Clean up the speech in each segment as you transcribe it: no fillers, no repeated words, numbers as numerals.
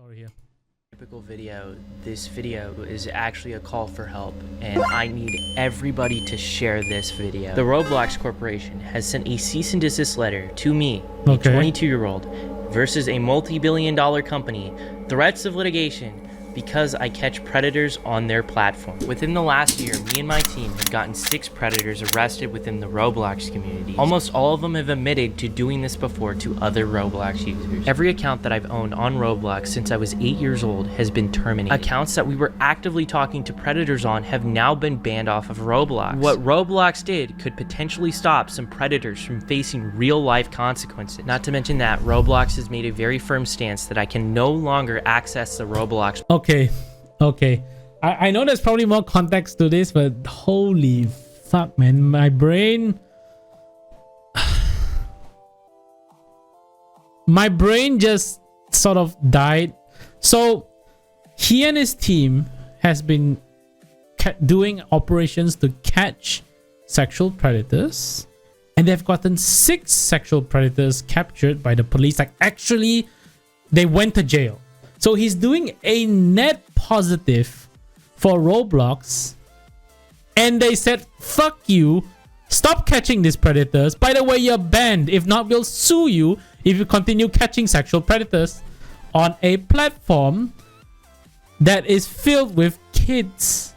over here. Typical video. This video is actually a call for help, and I need everybody to share this video. The Roblox Corporation has sent a cease and desist letter to me, a 22-year-old, versus a multi-billion-dollar company, threats of litigation, because I catch predators on their platform. Within the last year, me and my team have gotten 6 predators arrested within the Roblox community. Almost all of them have admitted to doing this before to other Roblox users. Every account that I've owned on Roblox since I was 8 years old has been terminated. Accounts that we were actively talking to predators on have now been banned off of Roblox. What Roblox did could potentially stop some predators from facing real-life consequences. Not to mention that Roblox has made a very firm stance that I can no longer access the Roblox. Okay. I know there's probably more context to this, but holy fuck, man. My brain just sort of died. So he and his team has been doing operations to catch sexual predators, and they've gotten 6 sexual predators captured by the police. Like, actually, they went to jail. So he's doing a net positive for Roblox, and they said, fuck you, stop catching these predators. By the way, you're banned. If not, we'll sue you if you continue catching sexual predators on a platform that is filled with kids.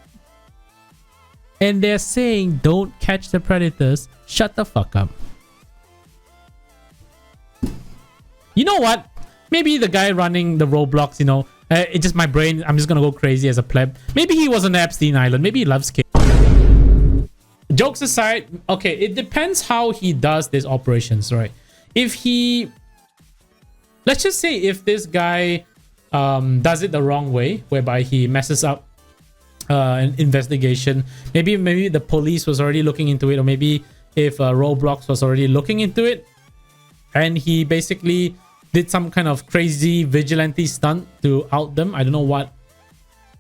And they're saying, don't catch the predators. Shut the fuck up. You know what? Maybe the guy running the Roblox, it's just my brain. I'm just gonna go crazy as a pleb. Maybe he was on Epstein Island. Maybe he loves kids. Jokes aside, okay, it depends how he does these operations, right? Let's just say if this guy does it the wrong way, whereby he messes up an investigation, maybe the police was already looking into it, or maybe if Roblox was already looking into it, and he basically did some kind of crazy vigilante stunt to out them. I don't know what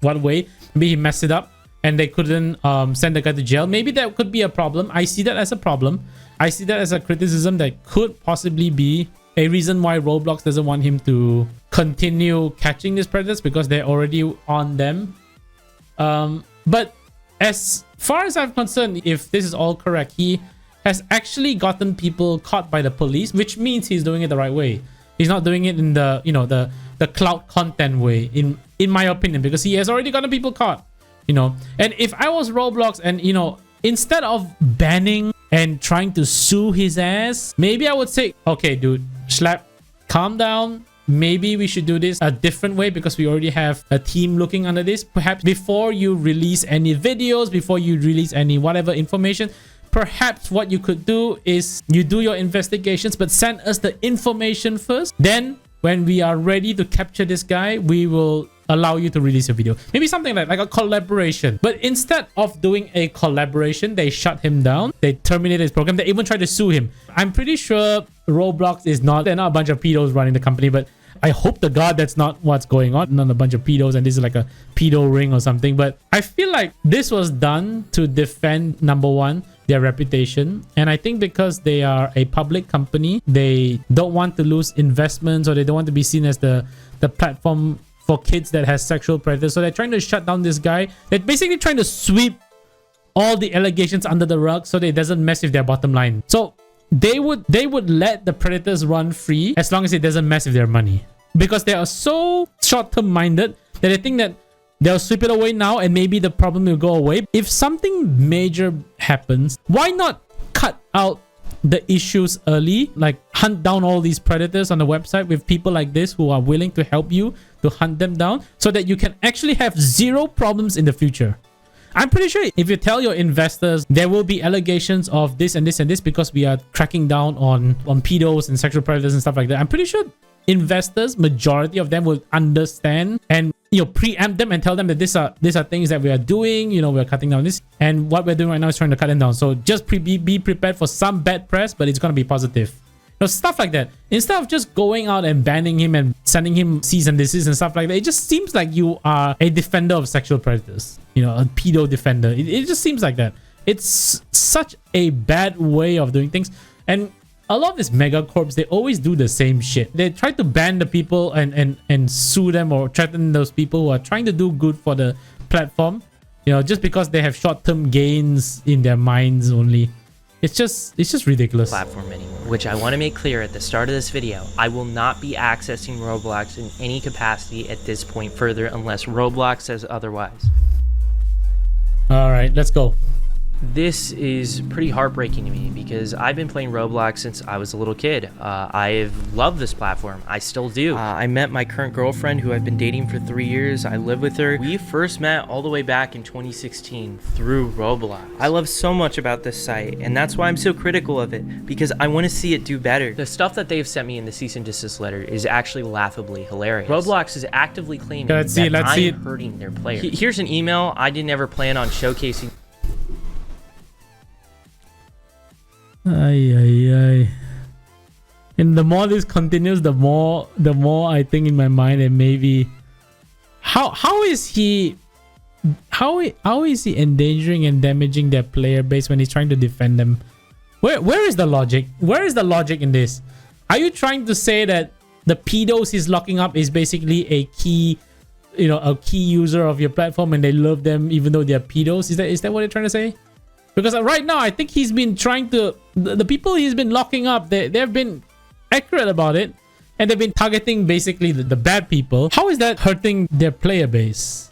way. Maybe he messed it up and they couldn't send the guy to jail. Maybe that could be a problem. I see that as a problem. I see that as a criticism that could possibly be a reason why Roblox doesn't want him to continue catching these predators, because they're already on them. But as far as I'm concerned, if this is all correct, he has actually gotten people caught by the police, which means he's doing it the right way. He's not doing it in the the cloud content way, in my opinion, because he has already gotten people caught, And if I was Roblox and instead of banning and trying to sue his ass, maybe I would say, okay, dude, Schlap, calm down. Maybe we should do this a different way, because we already have a team looking under this. Perhaps before you release any videos, before you release any whatever information, perhaps what you could do is you do your investigations, but send us the information first. Then when we are ready to capture this guy, we will allow you to release a video. Maybe something like a collaboration. But instead of doing a collaboration, they shut him down. They terminated his program. They even tried to sue him. I'm pretty sure Roblox they're not a bunch of pedos running the company, but I hope to God that's not what's going on. Not a bunch of pedos and this is like a pedo ring or something. But I feel like this was done to defend, number one, their reputation. And I think because they are a public company, they don't want to lose investments, or they don't want to be seen as the platform for kids that has sexual predators. So they're trying to shut down this guy. They're basically trying to sweep all the allegations under the rug so that it doesn't mess with their bottom line. So they would let the predators run free as long as it doesn't mess with their money, because they are so short-term minded that they think that they'll sweep it away now and maybe the problem will go away. If something major happens, why not cut out the issues early? Like, hunt down all these predators on the website with people like this who are willing to help you to hunt them down, so that you can actually have 0 problems in the future. I'm pretty sure if you tell your investors there will be allegations of this and this and this because we are cracking down on pedos and sexual predators and stuff like that, I'm pretty sure investors, majority of them, will understand and preempt them and tell them that these are things that we are doing. We're cutting down this, and what we're doing right now is trying to cut them down. So just be prepared for some bad press, but it's going to be positive. Stuff like that. Instead of just going out and banning him and sending him cease and desist and stuff like that, it just seems like you are a defender of sexual predators. A pedo defender. It just seems like that. It's such a bad way of doing things. And a lot of these mega corps, they always do the same shit. They try to ban the people and sue them or threaten those people who are trying to do good for the platform, you know, just because they have short-term gains in their minds only. It's just ridiculous. Platform anymore. Which I want to make clear at the start of this video, I will not be accessing Roblox in any capacity at this point further unless Roblox says otherwise. All right, let's go. This is pretty heartbreaking to me because I've been playing Roblox since I was a little kid. I've loved this platform. I still do. I met my current girlfriend who I've been dating for 3 years. I live with her. We first met all the way back in 2016 through Roblox. I love so much about this site, and that's why I'm so critical of it, because I want to see it do better. The stuff that they've sent me in the cease and desist letter is actually laughably hilarious. Roblox is actively claiming that I'm hurting their players. Here's an email I didn't ever plan on showcasing. And the more this continues, the more I think in my mind that maybe how is he endangering and damaging their player base when he's trying to defend them? Where is the logic? Where is the logic in this? Are you trying to say that the pedos he's locking up is basically a key, you know, a key user of your platform and they love them even though they're pedos? Is that what you're trying to say? Because right now, I think he's been trying to... The people he's been locking up, they've been accurate about it. And they've been targeting basically the bad people. How is that hurting their player base?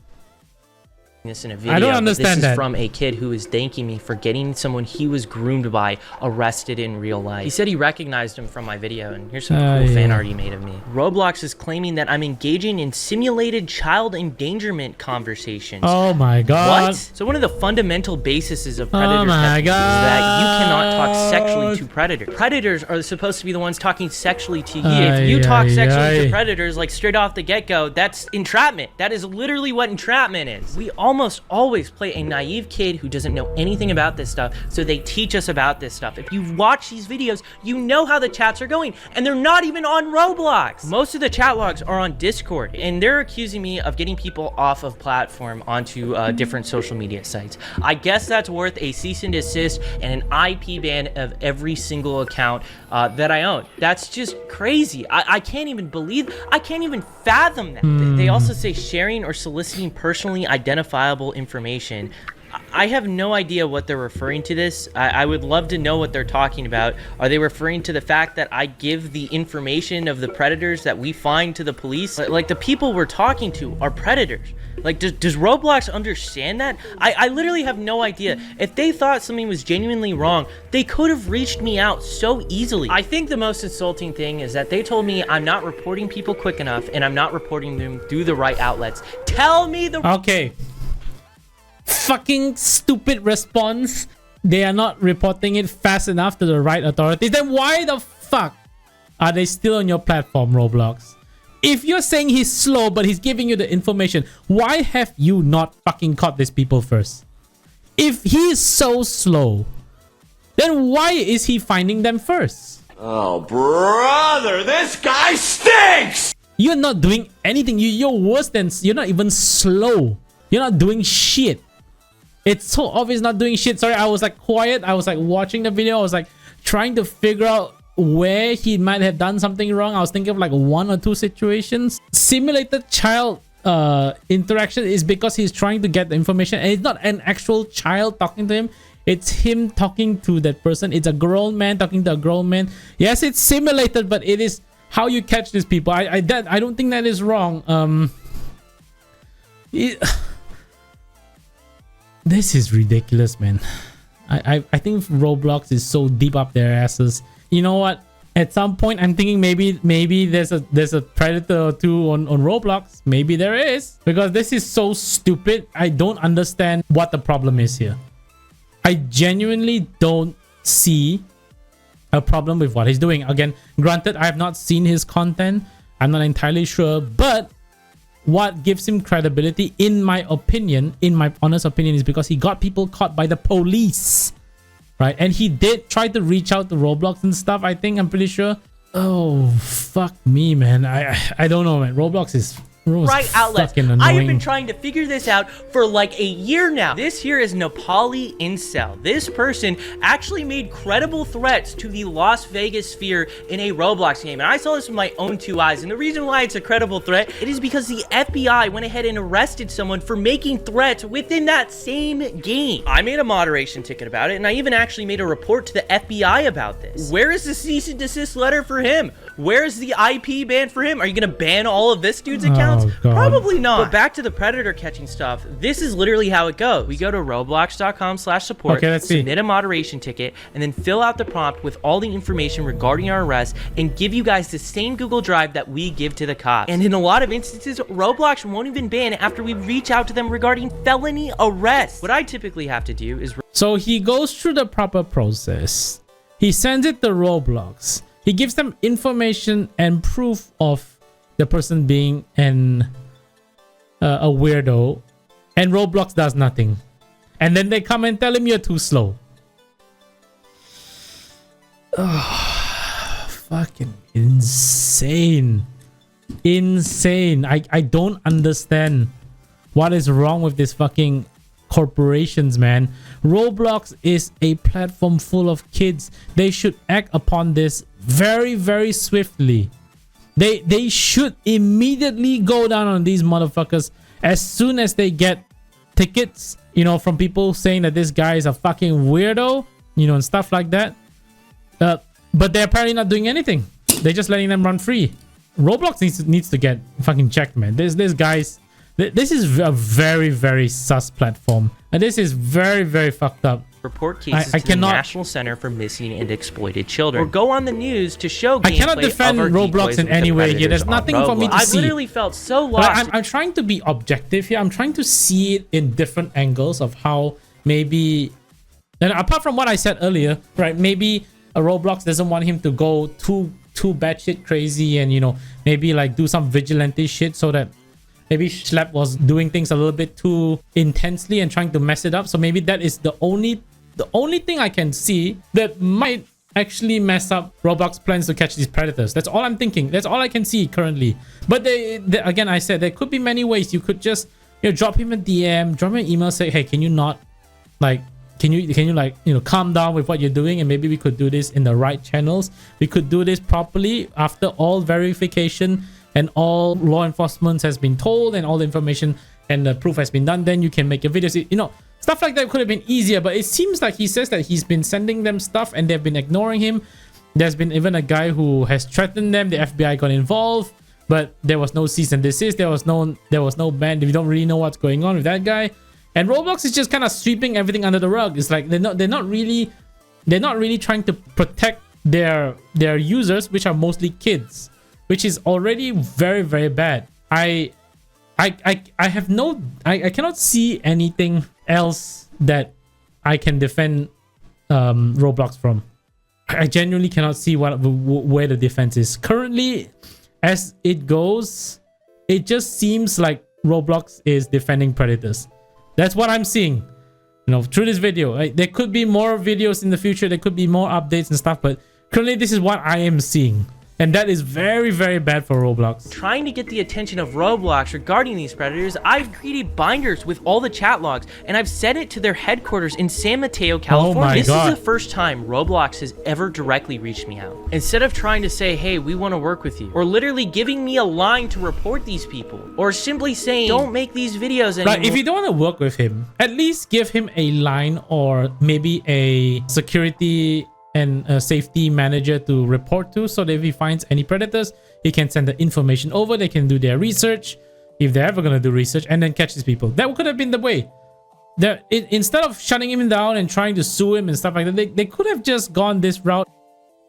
This in a video. I don't understand this is from a kid who is thanking me for getting someone he was groomed by arrested in real life. He said he recognized him from my video, and here's some cool fan art he made of me. Roblox is claiming that I'm engaging in simulated child endangerment conversations. Oh my god. What? So one of the fundamental bases of predator testing is that you cannot talk sexually to predators. Predators are supposed to be the ones talking sexually to you. If you talk sexually to predators, like straight off the get-go, that's entrapment. That is literally what entrapment is. We almost always play a naive kid who doesn't know anything about this stuff, so they teach us about this stuff. If you watch these videos, you know how the chats are going, and they're not even on Roblox. Most of the chat logs are on Discord, and they're accusing me of getting people off of platform onto different social media sites. I guess that's worth a cease and desist and an IP ban of every single account that I own. That's just crazy. I can't even believe, I can't even fathom that. They also say sharing or soliciting personally identifiable information. I have no idea what they're referring to this. I would love to know what they're talking about. Are they referring to the fact that I give the information of the predators that we find to the police? Like the people we're talking to are predators. Like, does Roblox understand that? I literally have no idea. If they thought something was genuinely wrong, they could have reached me out so easily. I think the most insulting thing is that they told me I'm not reporting people quick enough and I'm not reporting them through the right outlets. Tell me the... Okay. Fucking stupid response. They are not reporting it fast enough to the right authorities. Then why the fuck are they still on your platform, Roblox? If you're saying he's slow but he's giving you the information, why have you not fucking caught these people first? If he's so slow, then why is he finding them first? Oh, brother, this guy stinks! You're not doing anything. You're worse than... You're not even slow. You're not doing shit. It's so obvious not doing shit. Sorry, I was like quiet. I was like watching the video. I was like trying to figure out where he might have done something wrong. I was thinking of like 1 or 2 situations. Simulated child interaction is because he's trying to get the information, and it's not an actual child talking to him. It's him talking to that person. It's a grown man talking to a grown man. Yes, it's simulated, but it is how you catch these people. I don't think that is wrong. This is ridiculous, man. I think Roblox is so deep up their asses. You know what? At some point, I'm thinking maybe there's a predator or two on Roblox. Maybe there is, because this is so stupid. I don't understand what the problem is here. I genuinely don't see a problem with what he's doing. Again, granted, I have not seen his content. I'm not entirely sure, but what gives him credibility, in my opinion, in my honest opinion, is because he got people caught by the police, right? And he did try to reach out to Roblox and stuff, I think. I'm pretty sure. Oh, fuck me, man. I don't know, man. Roblox is right outlets. fucking I have annoying. been trying to figure this out for like a year now. This here is Nepali Incel. This person actually made credible threats to the Las Vegas sphere in a Roblox game, and I saw this with my own 2 eyes. And the reason why it's a credible threat, it is because the FBI went ahead and arrested someone for making threats within that same game. I made a moderation ticket about it, and I even actually made a report to the FBI about this. Where is the cease and desist letter for him? Where is the IP ban for him? Are you gonna ban all of this dude's accounts? God. Probably not. But back to the predator catching stuff. This is literally how it goes. We go to roblox.com/support, Okay, let's see. submit a moderation ticket, and then fill out the prompt with all the information regarding our arrest and give you guys the same Google Drive that we give to the cops. And in a lot of instances, Roblox won't even ban after we reach out to them regarding felony arrest. What I typically have to do is... So he goes through the proper process. He sends it to Roblox. He gives them information and proof of the person being a weirdo, and Roblox does nothing. And then they come and tell him you're too slow. Oh, fucking insane. Insane. I don't understand what is wrong with this fucking corporations, man. Roblox is a platform full of kids. They should act upon this very, very swiftly. They should immediately go down on these motherfuckers as soon as they get tickets, you know, from people saying that this guy is a fucking weirdo, you know, and stuff like that. But they're apparently not doing anything. They're just letting them run free. Roblox needs to get fucking checked, man. This is a very, very sus platform, and this is very, very fucked up. Report cases to the National Center for Missing and Exploited Children, or go on the news to show gameplay. I cannot defend Roblox in any way here. There's nothing for me to see. I literally felt so lost. I'm trying to be objective here. I'm trying to see it in different angles of how maybe, and apart from what I said earlier, right? Maybe a Roblox doesn't want him to go too batshit crazy, and you know, maybe like do some vigilante shit, so that maybe Schlep was doing things a little bit too intensely and trying to mess it up. So maybe that is the only thing I can see that might actually mess up Roblox plans to catch these predators. That's all I'm thinking. That's all I can see currently. But again, I said there could be many ways. You could just, you know, drop him a DM, drop him an email, say, hey, can you not, like, can you like, you know, calm down with what you're doing, and maybe we could do this in the right channels. We could do this properly after all verification and all law enforcement has been told, and all the information and the proof has been done. Then you can make a video. You know, stuff like that could have been easier, but it seems like he says that he's been sending them stuff and they've been ignoring him. There's been even a guy who has threatened them. The FBI got involved, but there was no cease and desist. There was no ban. We don't really know what's going on with that guy. And Roblox is just kind of sweeping everything under the rug. It's like they're not really trying to protect their users, which are mostly kids, which is already very, very bad. I cannot see anything else that I can defend Roblox from. I genuinely cannot see where the defense is currently. As it goes, it just seems like Roblox is defending predators. That's what I'm seeing, you know, through this video. There could be more videos in the future. There could be more updates and stuff, but currently this is what I am seeing. And that is very, very bad for Roblox. Trying to get the attention of Roblox regarding these predators, I've created binders with all the chat logs, and I've sent it to their headquarters in San Mateo, California. Oh my God. This is the first time Roblox has ever directly reached me out. Instead of trying to say, hey, we want to work with you, or literally giving me a line to report these people, or simply saying, don't make these videos anymore. Like, if you don't want to work with him, at least give him a line, or maybe a security and a safety manager to report to, so that if he finds any predators, he can send the information over. They can do their research, if they're ever going to do research, and then catch these people. That could have been the way. Instead of shutting him down and trying to sue him and stuff like that, they could have just gone this route.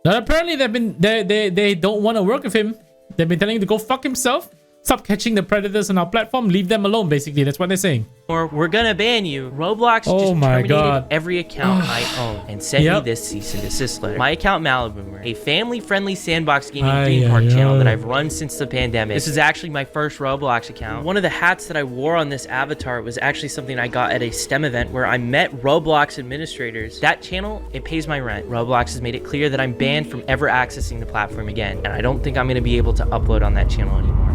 But apparently they don't want to work with him. They've been telling him to go fuck himself. Stop catching the predators on our platform. Leave them alone, basically. That's what they're saying. Or we're gonna ban you. Roblox just terminated every account I own and sent me this cease and desist letter. My account Maliboomer, a family-friendly sandbox gaming theme park channel that I've run since the pandemic. This is actually my first Roblox account. One of the hats that I wore on this avatar was actually something I got at a STEM event where I met Roblox administrators. That channel, it pays my rent. Roblox has made it clear that I'm banned from ever accessing the platform again, and I don't think I'm gonna be able to upload on that channel anymore.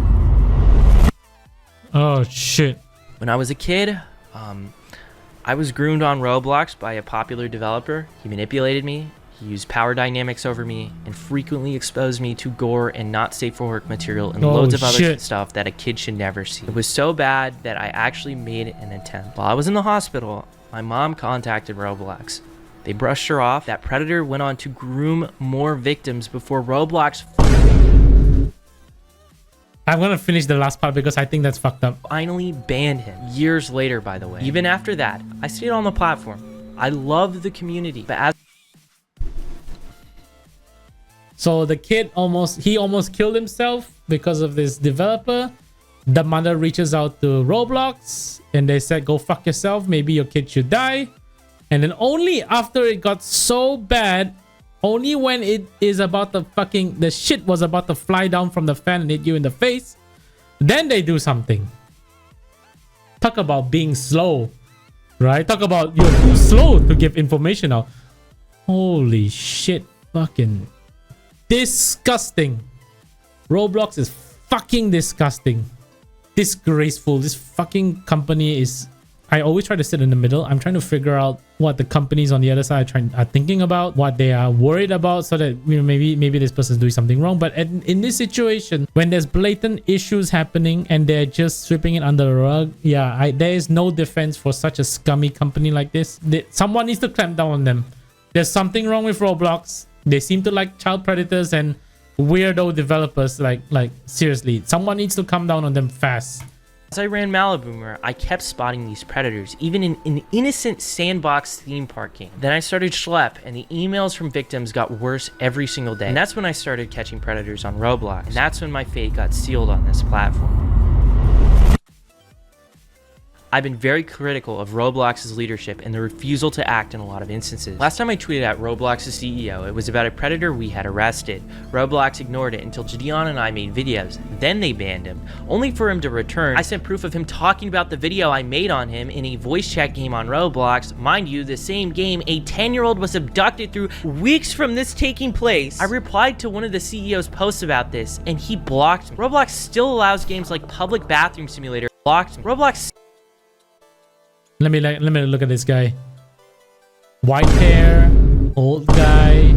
Oh shit. When I was a kid, I was groomed on Roblox by a popular developer. He manipulated me, he used power dynamics over me, and frequently exposed me to gore and not safe for work material and loads of other stuff that a kid should never see. It was so bad that I actually made an attempt. While I was in the hospital, my mom contacted Roblox. They brushed her off. That predator went on to groom more victims before Roblox I'm gonna finish the last part because I think that's fucked up. finally banned him. Years later, by the way. Even after that, I stayed on the platform. I love the community, but as So the kid almost killed himself because of this developer. The mother reaches out to Roblox and they said, go fuck yourself, maybe your kid should die. And then only after it got so bad, only when it is about the shit was about to fly down from the fan and hit you in the face, then they do something. Talk about being slow, right? Talk about you're too slow to give information out. Holy shit, fucking disgusting. Roblox is fucking disgusting. Disgraceful. This fucking company is... I always try to sit in the middle. I'm trying to figure out what the companies on the other side are thinking about, what they are worried about, so that, you know, maybe this person's doing something wrong. But in this situation, when there's blatant issues happening and they're just sweeping it under the rug, yeah, there is no defense for such a scummy company like this. Someone needs to clamp down on them. There's something wrong with Roblox. They seem to like child predators and weirdo developers. Like seriously, someone needs to come down on them fast. As I ran Maliboomer, I kept spotting these predators, even in an innocent sandbox theme park game. Then I started Schlep, and the emails from victims got worse every single day. And that's when I started catching predators on Roblox. And that's when my fate got sealed on this platform. I've been very critical of Roblox's leadership and the refusal to act in a lot of instances. Last time I tweeted at Roblox's CEO, it was about a predator we had arrested. Roblox ignored it until Gideon and I made videos. Then they banned him, only for him to return. I sent proof of him talking about the video I made on him in a voice chat game on Roblox. Mind you, the same game a 10-year-old was abducted through weeks from this taking place. I replied to one of the CEO's posts about this, and he blocked me. Roblox still allows games like Public Bathroom Simulator. Blocked me. Roblox. Let me look at this guy. White hair, old guy,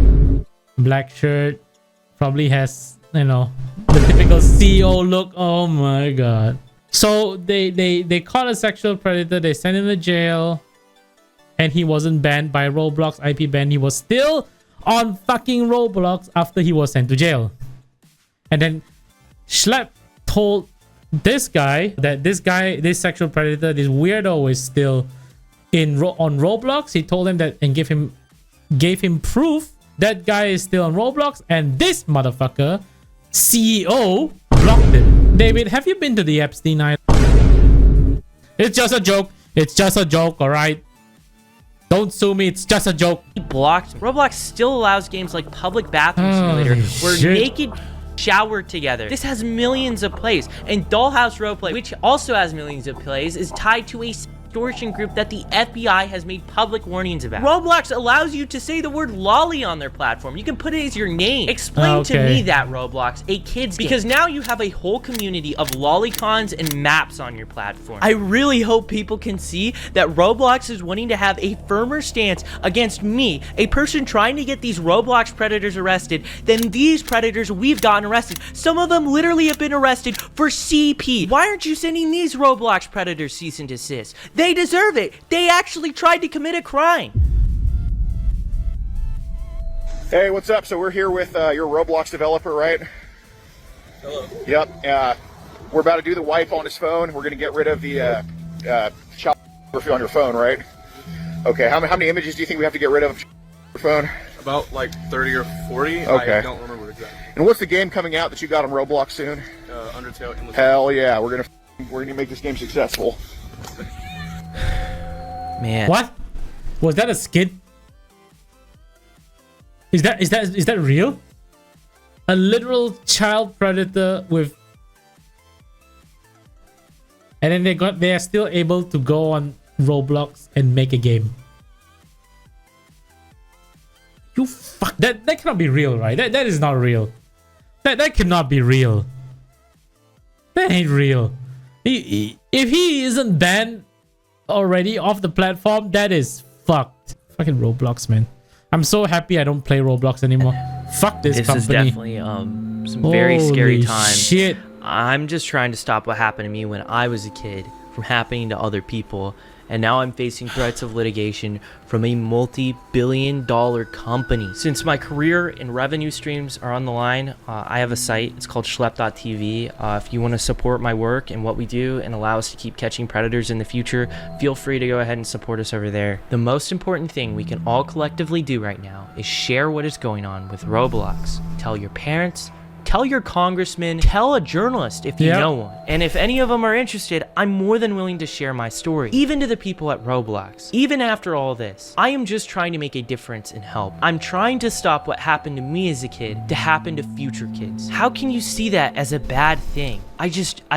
black shirt, probably has, you know, the typical CEO look. Oh my god. So they caught a sexual predator, they sent him to jail, and he wasn't banned by Roblox IP ban. He was still on fucking Roblox after he was sent to jail. And then Schlep told this guy that this sexual predator, this weirdo, is still on Roblox. He told him that and gave him proof that guy is still on Roblox, and this motherfucker CEO blocked him. David, have you been to the Epstein Island? It's just a joke. It's just a joke, all right? Don't sue me. It's just a joke. He blocked me. Roblox still allows games like Public Bathroom Simulator, where naked shower together. This has millions of plays, and Dollhouse Roleplay, which also has millions of plays, is tied to a extortion group that the FBI has made public warnings about. Roblox allows you to say the word lolly on their platform. You can put it as your name. Explain to me that, Roblox, a kid's game. Because now you have a whole community of lolicons and maps on your platform. I really hope people can see that Roblox is wanting to have a firmer stance against me, a person trying to get these Roblox predators arrested, than these predators we've gotten arrested. Some of them literally have been arrested for CP. Why aren't you sending these Roblox predators cease and desist? They deserve it. They actually tried to commit a crime. Hey, what's up? So we're here with your Roblox developer, right? Hello. Yep. We're about to do the wipe on his phone. We're going to get rid of the child pornography on your phone, right? Okay. How many images do you think we have to get rid of on your phone? About like 30 or 40. Okay. I don't remember exactly. And what's the game coming out that you got on Roblox soon? Undertale. Endless. Hell yeah, we're gonna make this game successful. Man. What? Was that a skit? Is that real? A literal child predator with... And then they are still able to go on Roblox and make a game. You fuck, that cannot be real, right? That is not real. That cannot be real. That ain't real. If he isn't banned already off the platform, that is fucked. Fucking Roblox, man. I'm so happy I don't play Roblox anymore. Fuck this company. This is definitely some very scary Holy times. shit. I'm just trying to stop what happened to me when I was a kid from happening to other people, and now I'm facing threats of litigation from a multi-billion-dollar company. Since my career and revenue streams are on the line, I have a site. It's called Schlepp.tv. If you want to support my work and what we do and allow us to keep catching predators in the future, feel free to go ahead and support us over there. The most important thing we can all collectively do right now is share what is going on with Roblox. Tell your parents, tell your congressman, tell a journalist if you know one. And if any of them are interested, I'm more than willing to share my story, even to the people at Roblox. Even after all this, I am just trying to make a difference and help. I'm trying to stop what happened to me as a kid to happen to future kids. How can you see that as a bad thing? I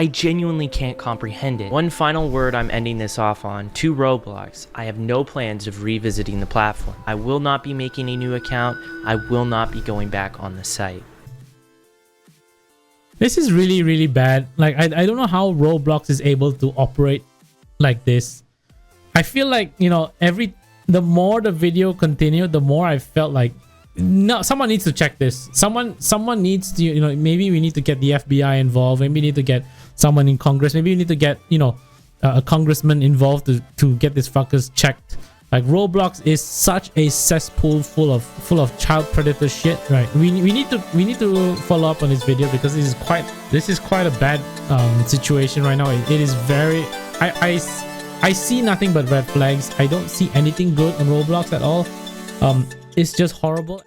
genuinely can't comprehend it. One final word I'm ending this off on to Roblox. I have no plans of revisiting the platform. I will not be making a new account. I will not be going back on the site. This is really, really bad. Like, I don't know how Roblox is able to operate like this. I feel like, you know, the more the video continued, the more I felt like, no, someone needs to check this. Someone needs to, you know, maybe we need to get the FBI involved. Maybe we need to get someone in Congress. Maybe we need to get, you know, a congressman involved to get these fuckers checked. Like, Roblox is such a cesspool full of child predator shit, right? We need to follow up on this video because this is quite a bad situation right now. It is very, I see nothing but red flags. I don't see anything good on Roblox at all. It's just horrible.